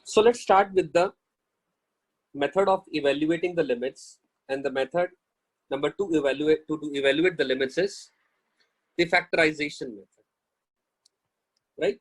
So let's start with the method of evaluating the limits, and the method number two to evaluate the limits is the factorization method, right?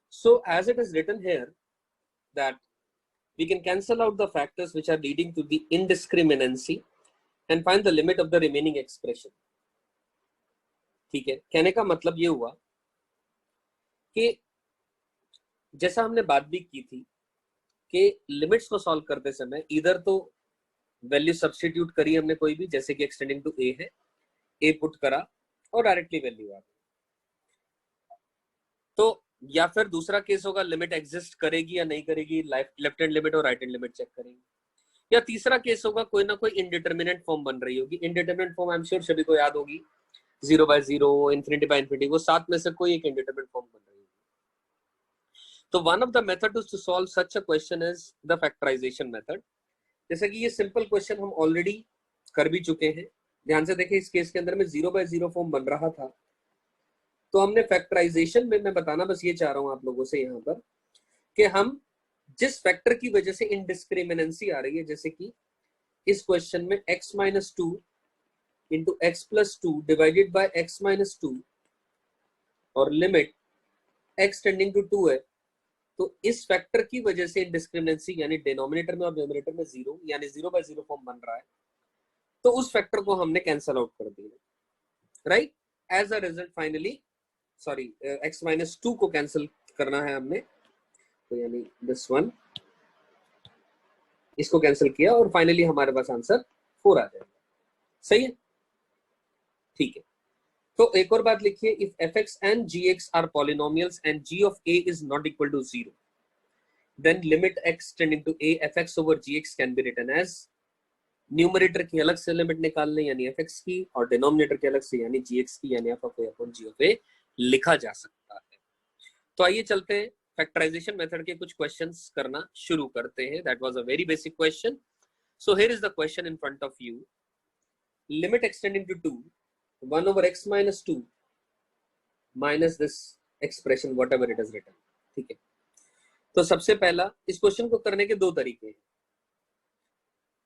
So as it is written here that we can cancel out the factors which are leading to the indiscriminacy and find the limit of the remaining expression. ठीक है, कहने का मतलब ये हुआ कि जैसा हमने बात भी की थी कि लिमिट्स को सॉल्व करते समय इधर तो वैल्यू सब्स्टिट्यूट करी हमने कोई भी, जैसे कि एक्सटेंडिंग टू ए है, ए पुट करा और डायरेक्टली वैल्यू आ गई, तो या फिर दूसरा केस होगा लिमिट एग्जिस्ट करेगी या नहीं करेगी, लेफ्ट हैंड लिमिट और राइट हैंड लिमिट चेक करेंगे, या तीसरा केस होगा कोई ना कोई इनडिटर्मिनेंट फॉर्म बन रही होगी। Indeterminate form I am sure सभी को याद होगी, 0/0, इन्फिनिटी बाय इन्फिनिटी, वो सात में से कोई एक इनडिटर्मिनेंट फॉर्म बन रही होगी। तो one of the method to solve such a question is the factorisation method. जैसे कि ये सिंपल क्वेश्चन हम ऑलरेडी कर भी चुके हैं, ध्यान से देखिए इस केस के अंदर में 0/0 फॉर्म बन रहा था, तो हमने फैक्टराइजेशन में, मैं बताना बस ये चाह रहा हूं आप लोगों से यहाँ पर कि हम जिस फैक्टर की वजह से इनडिस्क्रिमिनेंसी आ रही है, जैसे कि इस क्वेश्चन में x-2 into x+2 divided by x-2 और लिमिट x टेंडिंग टू 2 है, तो इस फैक्टर की वजह से इनडिस्क्रिमिनेंसी यानी डिनोमिनेटर में और न्यूमरेटर में 0 यानी 0/0 फॉर्म बन रहा है, तो उस फैक्टर को हमने कैंसल आउट कर दिया, right. As a result finally x-2 को कैंसिल करना है हमने, तो यानी दिस वन, इसको कैंसिल किया और फाइनली हमारे पास आंसर 4 आ जाएगा। सही है, ठीक है। तो एक और बात लिखिए, if fx and gx are polynomials and g of a is not equal to 0, then limit x tending to a fx over gx can be written as, numerator की अलग से लिमिट निकालने यानी fx की, और डिनोमिनेटर की अलग से यानी gx की यानी f of a upon g of a लिखा जा सकता है। तो आइए चलते हैं फैक्टराइजेशन मेथड के कुछ क्वेश्चंस करना शुरू करते हैं। That was a very basic question. So here is the question in front of you, limit extending to 2 1 over x-2 minus this expression whatever it is written. ठीक है, तो सबसे पहला इस क्वेश्चन को करने के दो तरीके हैं,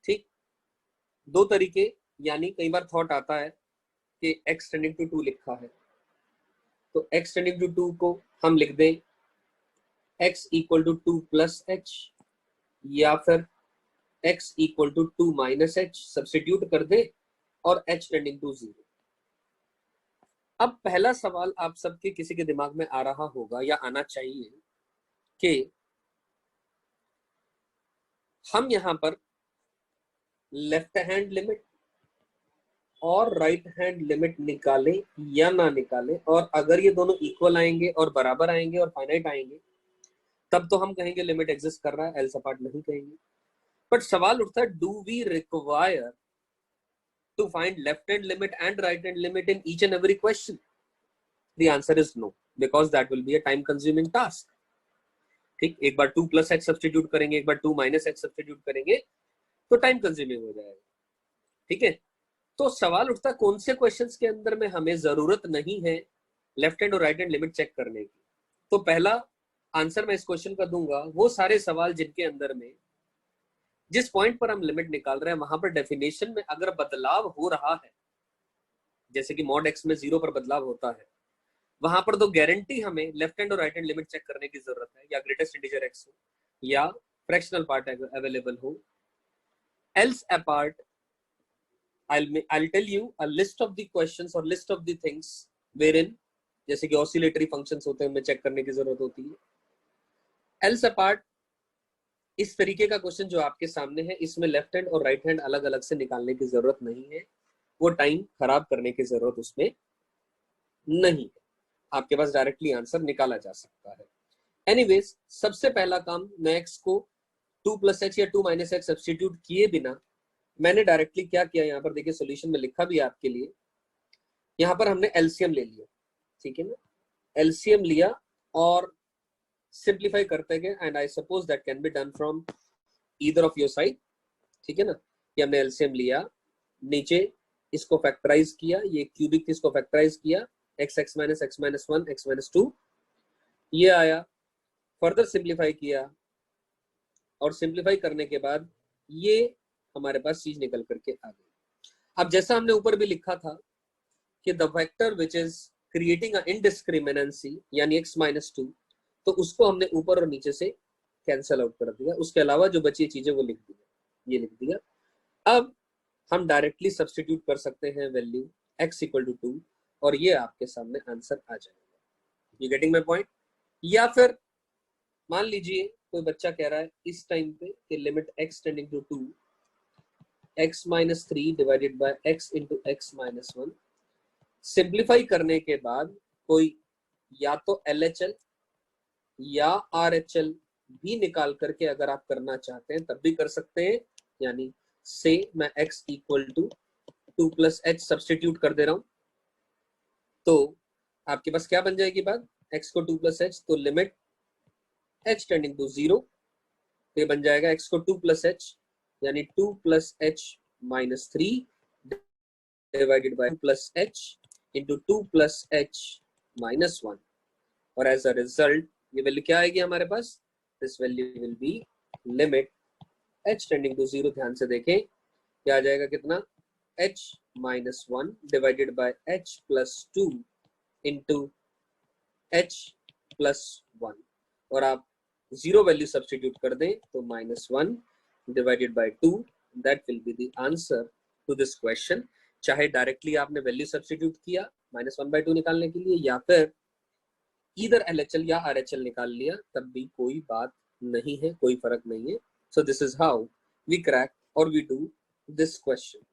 ठीक, दो तरीके, यानी कई बार थॉट आता है कि x टेंडिंग टू 2 लिखा है, तो x टेंडिंग टू 2 को हम लिख दें x equal to 2 plus h, या फिर x equal to 2 minus h substitute कर दे और h टेंडिंग टू 0। अब पहला सवाल आप सबके किसी के दिमाग में आ रहा होगा या आना चाहिए कि हम यहां पर लेफ्ट हैंड लिमिट और राइट हैंड लिमिट निकालें या ना निकालें, और अगर ये दोनों इक्वल आएंगे और बराबर आएंगे और फाइनाइट आएंगे तब तो हम कहेंगे लिमिट एग्जिस्ट कर रहा है, एल्स अपार्ट नहीं कहेंगे। बट सवाल उठता है, do we require to find left hand limit and right hand limit in each and every question? The answer is no, because that will be a time consuming task. ठीक, एक बार 2 plus h substitute करेंगे, एक बार 2 minus h substitute करेंगे, तो time consuming हो जाएगा। ठीक है, तो सवाल उठता है कौन से क्वेश्चंस के अंदर में हमें जरूरत नहीं है लेफ्ट हैंड और राइट हैंड लिमिट चेक करने की। तो पहला आंसर मैं इस क्वेश्चन का दूंगा वो सारे सवाल जिनके अंदर में जिस पॉइंट पर हम लिमिट निकाल रहे हैं वहां पर डेफिनेशन में अगर बदलाव हो रहा है, जैसे कि मॉड x में 0 पर बदलाव होता है, वहां पर तो गारंटी हमें लेफ्ट हैंड और राइट हैंड लिमिट चेक करने की जरूरत है, या ग्रेटेस्ट इंटीजर x हो या फ्रैक्शनल पार्ट अवेलेबल हो। Else apart I'll tell you a list of the questions or list of the things wherein, जैसे कि ऑसिलेटरी फंक्शंस होते हैं, उनमें चेक करने की जरूरत होती है। एल्स अपार्ट इस तरीके का क्वेश्चन जो आपके सामने है, इसमें लेफ्ट हैंड और राइट हैंड अलग अलग से निकालने की जरूरत नहीं है, वो टाइम खराब करने की जरूरत उसमें नहीं है, आपके पास डायरेक्टली आंसर निकाला जा सकता है। एनीवेज, सबसे पहला काम, मैं x को 2 प्लस h या 2 माइनस h सब्स्टिट्यूट किए बिना मैंने डायरेक्टली क्या किया, यहाँ पर देखिए सोल्यूशन में लिखा भी है आपके लिए, यहाँ पर हमने एलसीएम ले लिया। ठीक है ना, एलसीएम लिया और सिंप्लीफाई करते गए, and I suppose that can be done from either of your side. ठीक है ना, ये हमने एलसीएम लिया, नीचे इसको फैक्टराइज किया, ये क्यूबिक इसको फैक्टराइज किया, x माइनस 1 x माइनस 2 ये आया, फर्दर सिंप्लीफाई किया और सिंप्लीफाई करने के बाद ये हमारे पास चीज निकल करके आ गई। अब जैसा हमने ऊपर भी लिखा था कि the vector which is creating a indiscriminacy यानी x-2, तो उसको हमने ऊपर और नीचे से कैंसल आउट कर दिया, उसके अलावा जो बची चीजें वो लिख दिया, ये लिख दिया। अब हम डायरेक्टली सब्सटीट्यूट कर सकते हैं वैल्यू x = 2 और ये आपके सामने आंसर आ जाएगा। You getting my point? या फिर मान लीजिए कोई बच्चा कह रहा है इस टाइम पे कि limit x tending to 2 x-3 divided by x into x-1, simplify करने के बाद कोई या तो LHL या RHL भी निकाल करके अगर आप करना चाहते हैं तब भी कर सकते हैं। यानी से मैं x = 2 + h सब्सटीट्यूट कर दे रहा हूं, तो आपके पास क्या बन जाएगी बात, x को 2 + h, तो लिमिट h टेंडिंग टू 0, तो ये बन जाएगा x को 2 + h यानी 2 + h-3 divided by 2 + h into 2 + h-1, और एज अ रिजल्ट ये वैल्यू क्या आएगी हमारे पास, this value will be limit h tending to 0, ध्यान से देखें क्या आ जाएगा, कितना, h-1 divided by h + 2 into h+1, और आप 0 वैल्यू सब्सटीट्यूट कर दें तो -1 divided by 2, that will be the answer to this question. चाहे डायरेक्टली आपने वैल्यू सब्सटीट्यूट किया -1/2 निकालने के लिए, या फिर इधर LHL या RHL निकाल लिया, तब भी कोई बात नहीं है, कोई फर्क नहीं है। So this is how we crack और we do this question.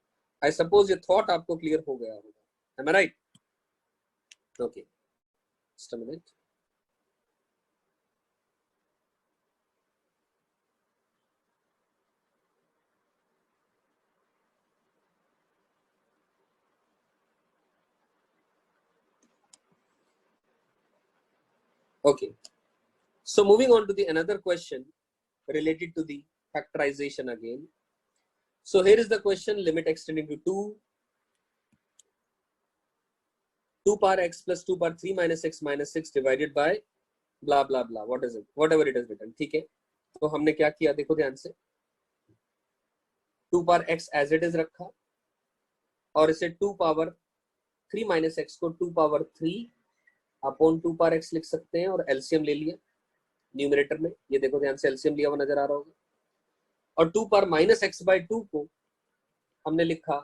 I suppose ये थॉट आपको क्लियर हो गया होगा, am I right? Okay, just a minute. Okay, so moving on to the another question related to the factorization again. So here is the question, limit x tending to 2 power x plus 2 power 3 minus x minus 6 divided by blah blah blah, what is it, whatever it is written, ठीक है। तो हमने क्या किया, देखो ध्यान से, 2 power x as it is रखा और इसे 2 power 3 minus x को 2 power 3 अपॉन 2 power x लिख सकते हैं, और एलसीएम ले लिया न्यूमरेटर में, ये देखो ध्यान से एलसीएम लिया हुआ नजर आ रहा होगा, और 2 power -x/2 को हमने लिखा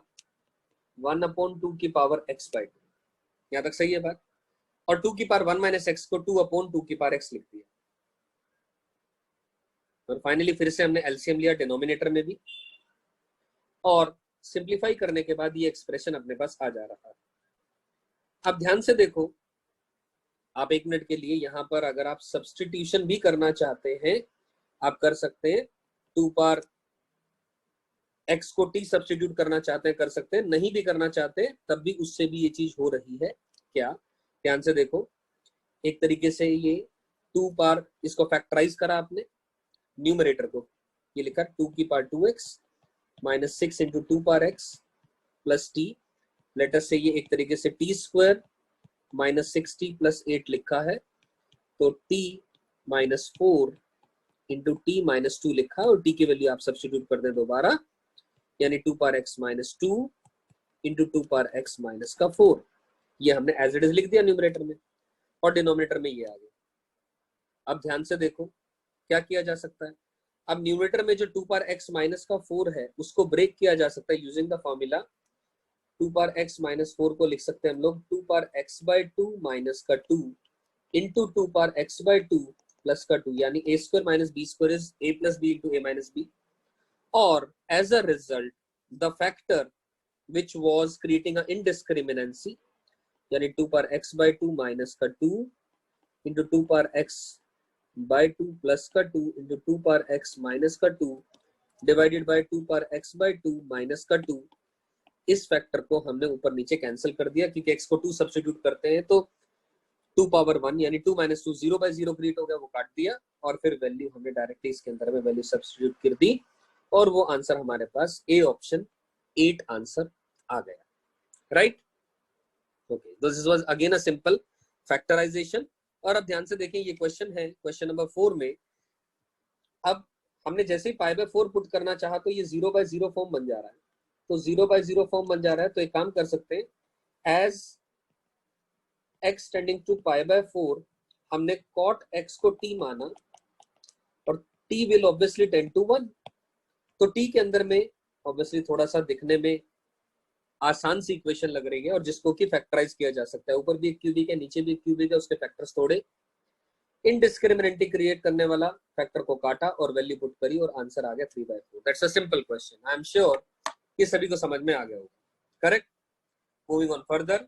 1/2 की पावर x/2, यहां तक सही है बात, और 2 की पावर 1 - x को 2/2 की पावर x लिख दिया, और फाइनली फिर से हमने एलसीएम लिया डिनोमिनेटर में भी, और सिंप्लीफाई करने के बाद ये एक्सप्रेशन अपने पास आ जा रहा है। अब ध्यान से देखो, आप 1 मिनट के लिए यहाँ पर अगर आप सब्सटीट्यूशन भी करना चाहते हैं आप कर सकते हैं, 2 पावर x को t सब्सटीट्यूट करना चाहते हैं कर सकते हैं, नहीं भी करना चाहते तब भी उससे भी ये चीज हो रही है। क्या, ध्यान से देखो, एक तरीके से ये 2 पावर, इसको फैक्टराइज करा आपने न्यूमरेटर को, ये लिखा 2 की power 2x minus 6 into 2 power x plus t, later से ये एक तरीके से t² माइनस 6t प्लस 8 लिखा है, तो t -4 इंटू t -2 लिखा है, और t की वैल्यू आप सब्सटीट्यूट कर दें दोबारा, यानी 2 power x - 2 into 2 power x - 4, ये हमने एज इट इज लिख दिया न्यूमरेटर में, और डिनोमिनेटर में ये आ गया। अब ध्यान से देखो क्या किया जा सकता है, अब न्यूमरेटर में जो 2 पावर x - 4 है उसको ब्रेक किया जा सकता है using the formula, 2 power x - 4 को लिख सकते हैं हम लोग 2 पावर x/2 माइनस का 2 इंटू 2 पावर x/2 प्लस का 2, यानी a² - b² is a + b into a - b, और as a result the factor which was creating an indiscriminacy, यानी 2 पावर x/2 माइनस का 2 इंटू 2 पावर x/2 प्लस का 2 into 2 power x minus का 2 divided by 2 power x/2 minus का 2, इस factor को हमने ऊपर नीचे कैंसिल कर दिया, क्योंकि x को 2 सब्सटीट्यूट करते हैं तो 2 पावर 1 यानी 2 - 2 0/0 क्रिएट हो गया, वो काट दिया, और फिर वैल्यू हमने डायरेक्टली इसके अंदर में वैल्यू सब्सटीट्यूट कर दी, और वो आंसर हमारे पास ए ऑप्शन 8 आंसर आ गया, right? Okay, this was again a simple factorisation, और अब ध्यान से देखें, ये क्वेश्चन है क्वेश्चन नंबर 4 में। अब हमने जैसे ही पाई बाय 4 पुट करना चाहा तो ये 0/0 फॉर्म बन जा रहा है, तो 0/0 फॉर्म बन जा रहा है। तो एक काम कर सकते हैं, as x tending to pi by 4 हमने cot x को t माना और t will obviously tend to 1। तो t के अंदर में ऑब्वियसली थोड़ा सा दिखने में आसान सी इक्वेशन लग रही है और जिसको कि फैक्टराइज किया जा सकता है। ऊपर भी एक क्यूबिक है, नीचे भी एक क्यूबिक है, उसके फैक्टर्स थोड़े। इनडिस्क्रिमिनेंटली क्रिएट करने वाला फैक्टर को काटा और वैल्यू पुट करी और आंसर आ गया 3/4। That's a simple question. I am sure ये सभी को समझ में आ गया होगा। करेक्ट। Moving on further,